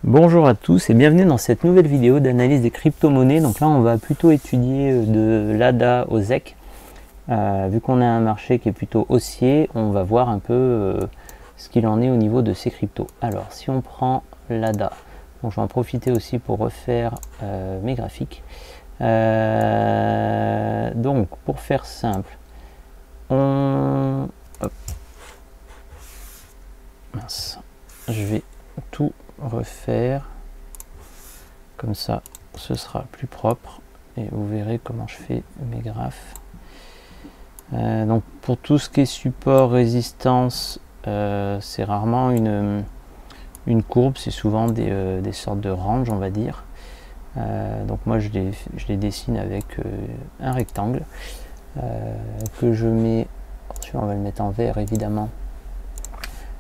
Bonjour à tous et bienvenue dans cette nouvelle vidéo d'analyse des crypto-monnaies. Donc là on va plutôt étudier de l'ADA au ZEC. Vu qu'on a un marché qui est plutôt haussier, on va voir un peu ce qu'il en est au niveau de ces cryptos. Alors si on prend l'ADA, donc je vais en profiter aussi pour refaire mes graphiques. Donc pour faire simple, hop. Mince. Je vais tout refaire comme ça, ce sera plus propre et vous verrez comment je fais mes graphes. Donc pour tout ce qui est support, résistance, c'est rarement une courbe, c'est souvent des sortes de range, on va dire. Donc moi je les dessine avec un rectangle que je mets, on va le mettre en vert évidemment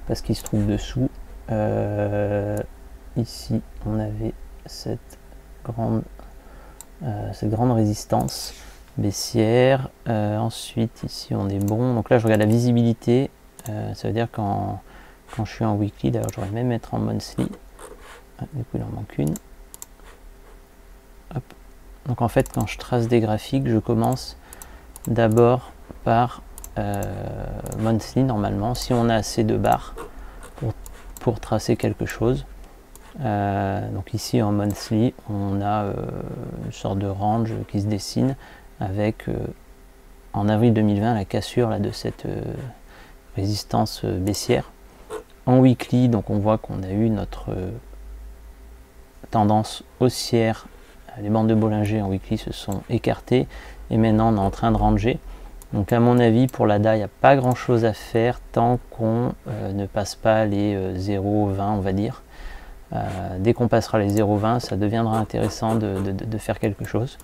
parce qu'il se trouve dessous. Ici on avait cette grande résistance baissière. Ensuite ici on est bon, donc là je regarde la visibilité. Ça veut dire quand je suis en weekly, d'ailleurs je devrais même mettre en monthly. Du coup il en manque une. Hop. Donc en fait quand je trace des graphiques, je commence d'abord par monthly normalement, si on a assez de barres pour tracer quelque chose. Donc ici en monthly on a une sorte de range qui se dessine avec en avril 2020 la cassure là, de cette résistance baissière. En weekly donc on voit qu'on a eu notre tendance haussière, les bandes de Bollinger en weekly se sont écartées et maintenant on est en train de ranger. Donc à mon avis pour l'ADA il n'y a pas grand chose à faire tant qu'on ne passe pas les 0,20 on va dire. Dès qu'on passera les 0,20 ça deviendra intéressant de faire quelque chose.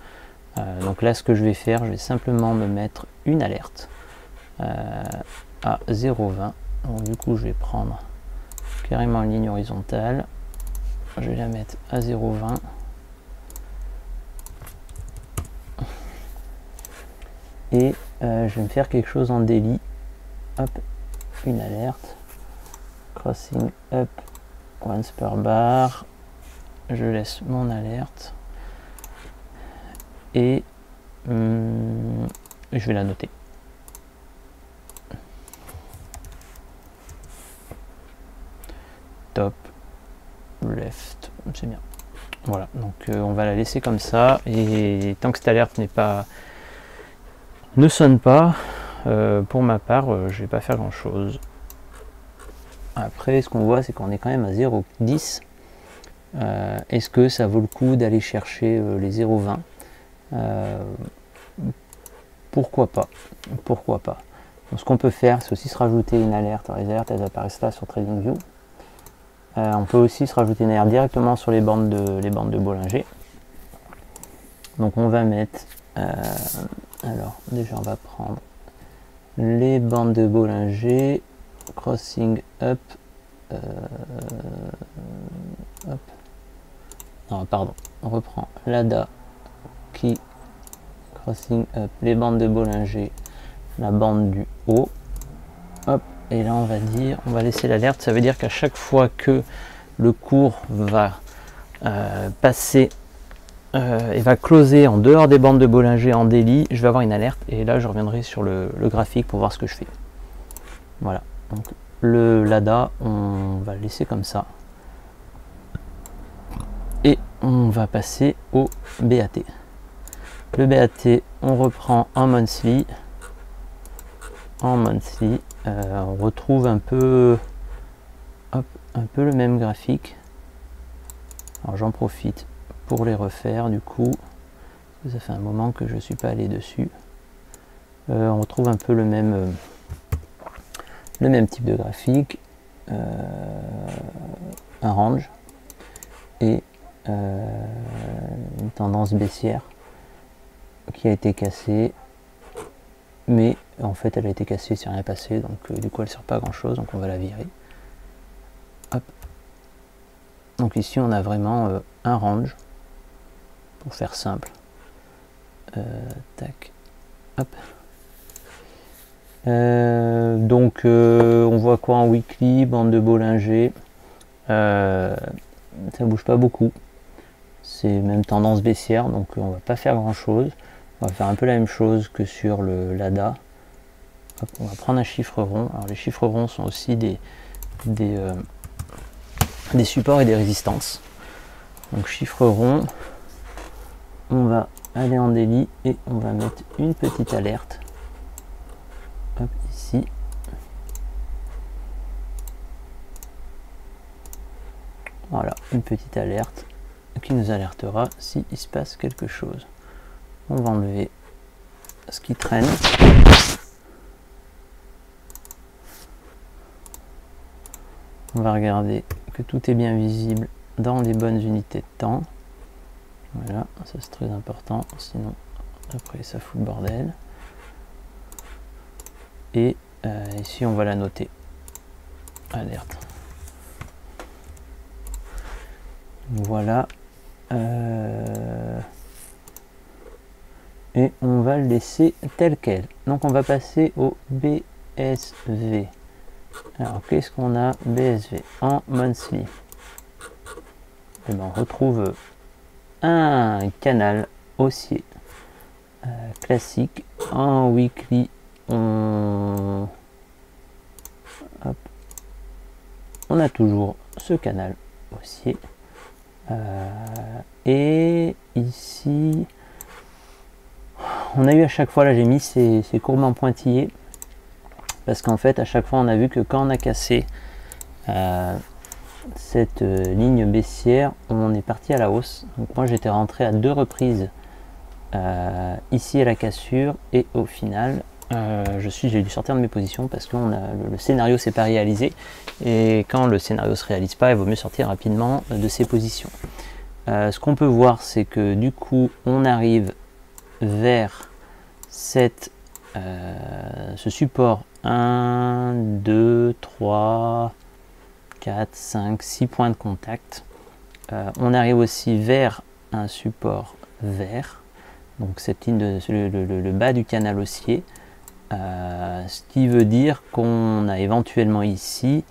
Donc là ce que je vais faire, je vais simplement me mettre une alerte à 0,20. Donc du coup je vais prendre carrément une ligne horizontale, je vais la mettre à 0,20. Et je vais me faire quelque chose en daily. Hop, une alerte. Crossing up once per bar. Je laisse mon alerte. Et je vais la noter. Top, left, c'est bien. Voilà, donc on va la laisser comme ça. Et tant que cette alerte ne sonne pas, pour ma part je vais pas faire grand chose. Après ce qu'on voit c'est qu'on est quand même à 0,10. Est-ce que ça vaut le coup d'aller chercher les 0,20? Pourquoi pas, pourquoi pas. Donc, ce qu'on peut faire c'est aussi se rajouter une alerte. Alors, les alertes elles apparaissent là sur TradingView. On peut aussi se rajouter une alerte directement sur les bandes de Bollinger. Donc on va mettre alors déjà on va prendre les bandes de Bollinger, crossing up, hop. Non pardon, on reprend l'ADA qui crossing up, les bandes de Bollinger, la bande du haut, hop, et là on va dire, on va laisser l'alerte, ça veut dire qu'à chaque fois que le cours va passer et va closer en dehors des bandes de Bollinger en daily, je vais avoir une alerte et là je reviendrai sur le graphique pour voir ce que je fais. Voilà, donc l'ADA on va le laisser comme ça et on va passer au BAT. Le BAT on reprend en monthly. On retrouve un peu le même graphique. Alors j'en profite pour les refaire du coup, ça fait un moment que je suis pas allé dessus. On retrouve un peu le même type de graphique, un range et une tendance baissière qui a été cassée, mais en fait elle a été cassée, c'est rien passé, donc du coup elle sert pas à grand chose, donc on va la virer. Hop. Donc ici on a vraiment un range, pour faire simple. Tac, hop. Donc on voit quoi en weekly, bande de Bollinger, ça bouge pas beaucoup. C'est même tendance baissière, donc on va pas faire grand chose. On va faire un peu la même chose que sur le l'ADA. Hop, on va prendre un chiffre rond. Alors les chiffres ronds sont aussi des supports et des résistances. Donc chiffre rond, on va aller en daily et on va mettre une petite alerte. Hop, ici. Voilà, une petite alerte qui nous alertera s'il se passe quelque chose. On va enlever ce qui traîne. On va regarder que tout est bien visible dans les bonnes unités de temps. Voilà, ça c'est très important, sinon après ça fout le bordel. Et ici on va la noter. Alerte. Voilà. Et on va le laisser tel quel. Donc on va passer au BSV. Alors qu'est-ce qu'on a BSV en monthly? Et ben, on retrouve un canal haussier classique. En weekly, on a toujours ce canal haussier. Et ici, on a eu à chaque fois, là j'ai mis ces courbes en pointillés, parce qu'en fait à chaque fois on a vu que quand on a cassé cette ligne baissière, on est parti à la hausse. Donc moi j'étais rentré à 2 reprises ici à la cassure, et au final j'ai dû sortir de mes positions parce que le scénario s'est pas réalisé, et quand le scénario se réalise pas, il vaut mieux sortir rapidement de ses positions. Ce qu'on peut voir, c'est que du coup on arrive vers ce support 1, 2, 3, 4, 5, 6 points de contact. On arrive aussi vers un support vert, donc cette ligne le bas du canal haussier, ce qui veut dire qu'on a éventuellement ici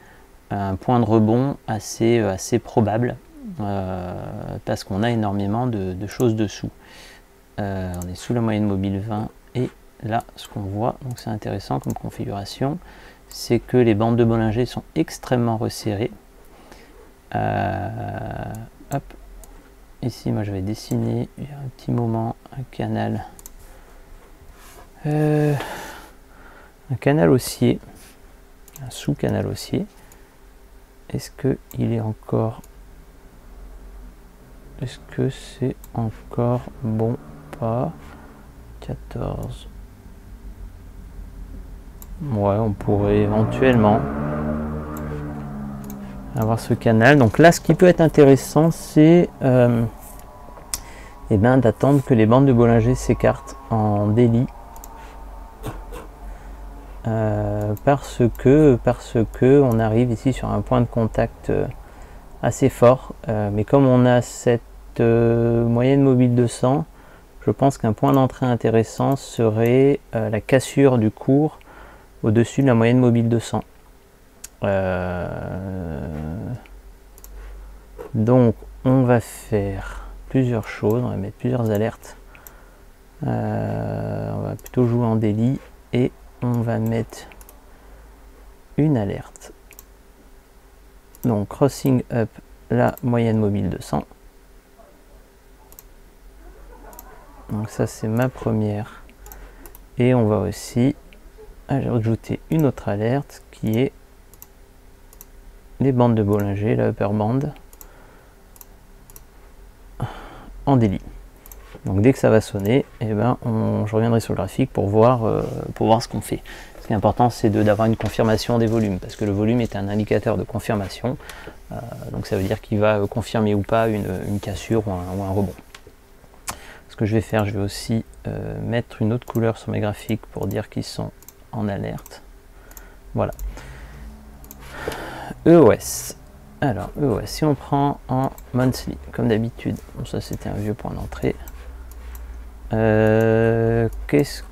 un point de rebond assez probable, parce qu'on a énormément de choses dessous. On est sous la moyenne mobile 20, et là ce qu'on voit, donc c'est intéressant comme configuration, c'est que les bandes de Bollinger sont extrêmement resserrées. Hop, ici moi je vais dessiner il y a un petit moment un canal haussier, un sous-canal haussier. Est-ce que c'est encore bon? Pas 14. Ouais, on pourrait éventuellement avoir ce canal. Donc là, ce qui peut être intéressant, c'est d'attendre que les bandes de Bollinger s'écartent en daily, parce que on arrive ici sur un point de contact assez fort, mais comme on a cette moyenne mobile 200, je pense qu'un point d'entrée intéressant serait la cassure du cours au-dessus de la moyenne mobile 200. Donc on va faire plusieurs choses, on va mettre plusieurs alertes. On va plutôt jouer en daily, et on va mettre une alerte. Donc crossing up la moyenne mobile 200. Donc ça c'est ma première, et on va aussi ajouter une autre alerte qui est les bandes de Bollinger, la upper band en daily. Donc dès que ça va sonner, je reviendrai sur le graphique pour voir ce qu'on fait. Ce qui est important, c'est d'avoir une confirmation des volumes, parce que le volume est un indicateur de confirmation, donc ça veut dire qu'il va confirmer ou pas une cassure ou un rebond. Ce que je vais faire, je vais aussi mettre une autre couleur sur mes graphiques pour dire qu'ils sont en alerte. Voilà. EOS. Alors, EOS, si on prend en monthly, comme d'habitude, bon, ça c'était un vieux point d'entrée. Qu'est-ce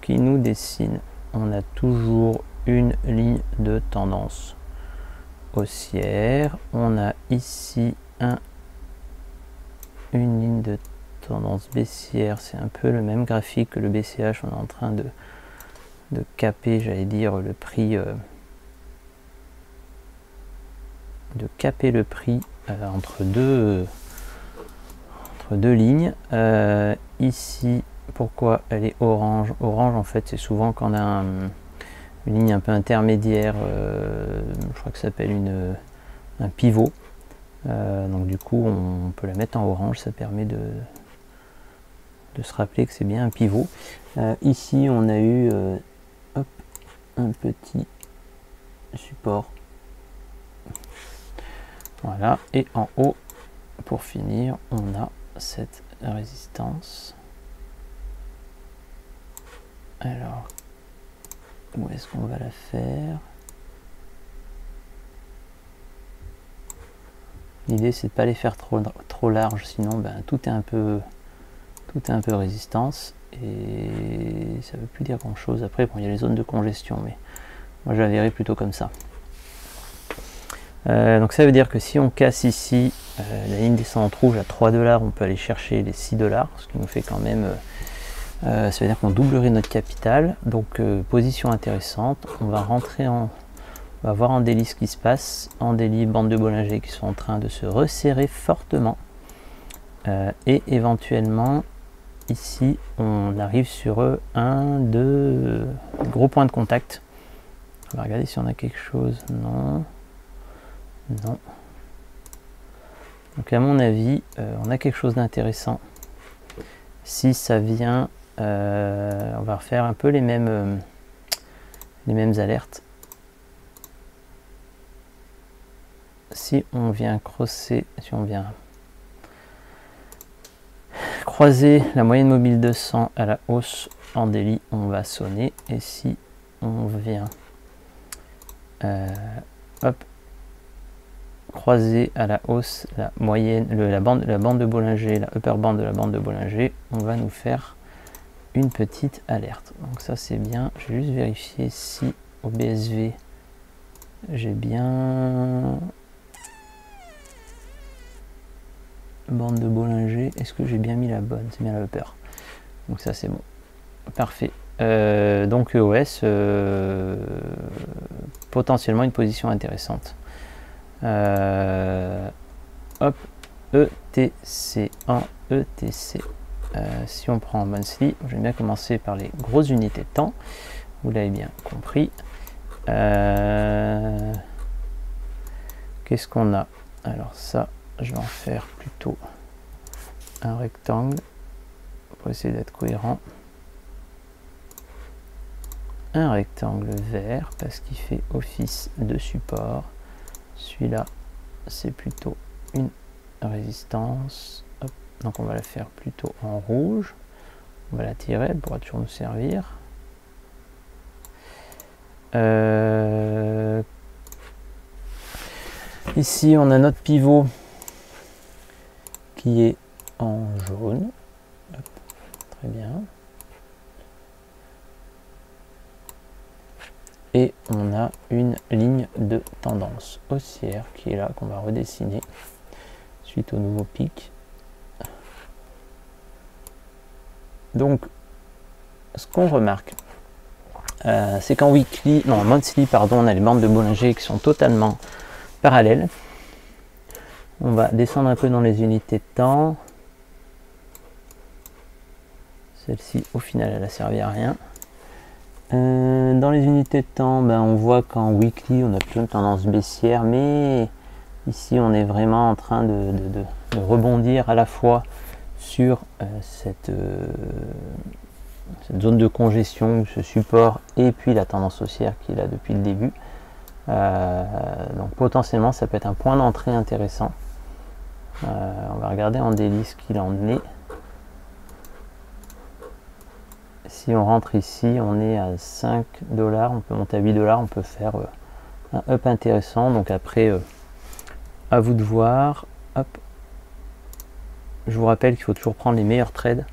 qui nous dessine? On a toujours une ligne de tendance haussière. On a ici une ligne de tendance baissière, c'est un peu le même graphique que le BCH, on est en train de caper, j'allais dire, le prix, entre deux lignes. Ici, pourquoi elle est orange? Orange, en fait, c'est souvent quand on a une ligne un peu intermédiaire, je crois que ça s'appelle un pivot. Donc du coup, on peut la mettre en orange, ça permet de se rappeler que c'est bien un pivot. Ici, on a eu un petit support. Voilà, et en haut, pour finir, on a cette résistance. Alors, où est-ce qu'on va la faire? L'idée, c'est de ne pas les faire trop larges, sinon ben, tout est un peu résistance, et ça ne veut plus dire grand chose. Après, bon, il y a les zones de congestion, mais moi je la verrai plutôt comme ça. Donc ça veut dire que si on casse ici la ligne descendante rouge à 3 $, on peut aller chercher les 6 $, ce qui nous fait quand même, ça veut dire qu'on doublerait notre capital. Donc position intéressante, on va rentrer on va voir en daily ce qui se passe. En daily, bande de Bollinger qui sont en train de se resserrer fortement, et éventuellement ici on arrive sur un, deux gros points de contact. On va regarder si on a quelque chose. Non. Non. Donc à mon avis, on a quelque chose d'intéressant. Si ça vient, on va refaire un peu les mêmes alertes. Si on vient crosser, si on vient croiser la moyenne mobile 200 à la hausse en daily, on va sonner. Et si on vient croiser à la hausse la moyenne, la bande de Bollinger, la upper band de la bande de Bollinger, on va nous faire une petite alerte. Donc ça c'est bien. Je vais juste vérifier si au BSV j'ai bien bande de Bollinger. Est-ce que j'ai bien mis la bonne? C'est bien la upper. Donc ça c'est bon. Parfait. Donc EOS, potentiellement une position intéressante. Hop, ETC en ETC. Si on prend en monthly, j'aime bien commencer par les grosses unités de temps. Vous l'avez bien compris. Qu'est-ce qu'on a? Alors ça, je vais en faire plutôt un rectangle pour essayer d'être cohérent. Un rectangle vert parce qu'il fait office de support. Celui-là, c'est plutôt une résistance. Hop. Donc on va la faire plutôt en rouge. On va la tirer, elle pourra toujours nous servir. Ici, on a notre pivot qui est en jaune. Hop. Très bien. Et on a une ligne de tendance haussière qui est là, qu'on va redessiner suite au nouveau pic. Donc, ce qu'on remarque, c'est qu'en monthly, pardon, on a les bandes de Bollinger qui sont totalement parallèles. On va descendre un peu dans les unités de temps. Celle-ci, au final, elle a servi à rien. Dans les unités de temps, ben, on voit qu'en weekly on a plutôt une tendance baissière, mais ici on est vraiment en train de rebondir à la fois sur cette zone de congestion, ce support, et puis la tendance haussière qui est là depuis le début. Donc potentiellement ça peut être un point d'entrée intéressant. On va regarder en daily ce qu'il en est. Si on rentre ici, on est à 5 $, on peut monter à 8 $, on peut faire un up intéressant. Donc après, à vous de voir. Hop. Je vous rappelle qu'il faut toujours prendre les meilleurs trades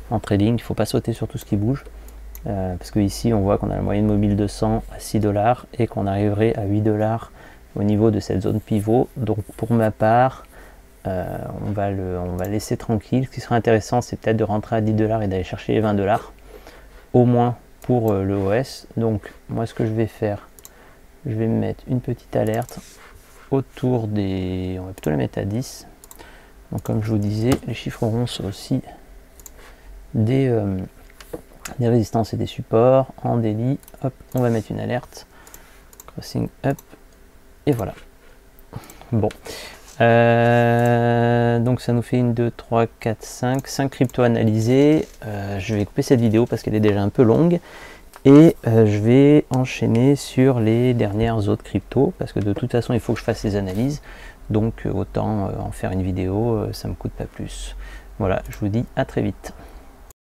en trading, il ne faut pas sauter sur tout ce qui bouge. Parce que ici, on voit qu'on a la moyenne mobile 200 à 6 $ et qu'on arriverait à 8 $ au niveau de cette zone pivot. Donc pour ma part, on va le laisser tranquille. Ce qui serait intéressant, c'est peut-être de rentrer à 10 $ et d'aller chercher les 20 $, au moins pour le OS. Donc moi, ce que je vais faire, je vais me mettre une petite alerte autour des... On va plutôt la mettre à 10. Donc comme je vous disais, les chiffres ronds sont aussi des résistances et des supports. En daily, hop, on va mettre une alerte. Crossing up. Et voilà. Bon. Donc ça nous fait 1, 2, 3, 4, 5 cryptos analysés. Je vais couper cette vidéo parce qu'elle est déjà un peu longue. Et je vais enchaîner sur les dernières autres cryptos parce que de toute façon il faut que je fasse les analyses, donc autant en faire une vidéo, ça me coûte pas plus. Voilà, je vous dis à très vite.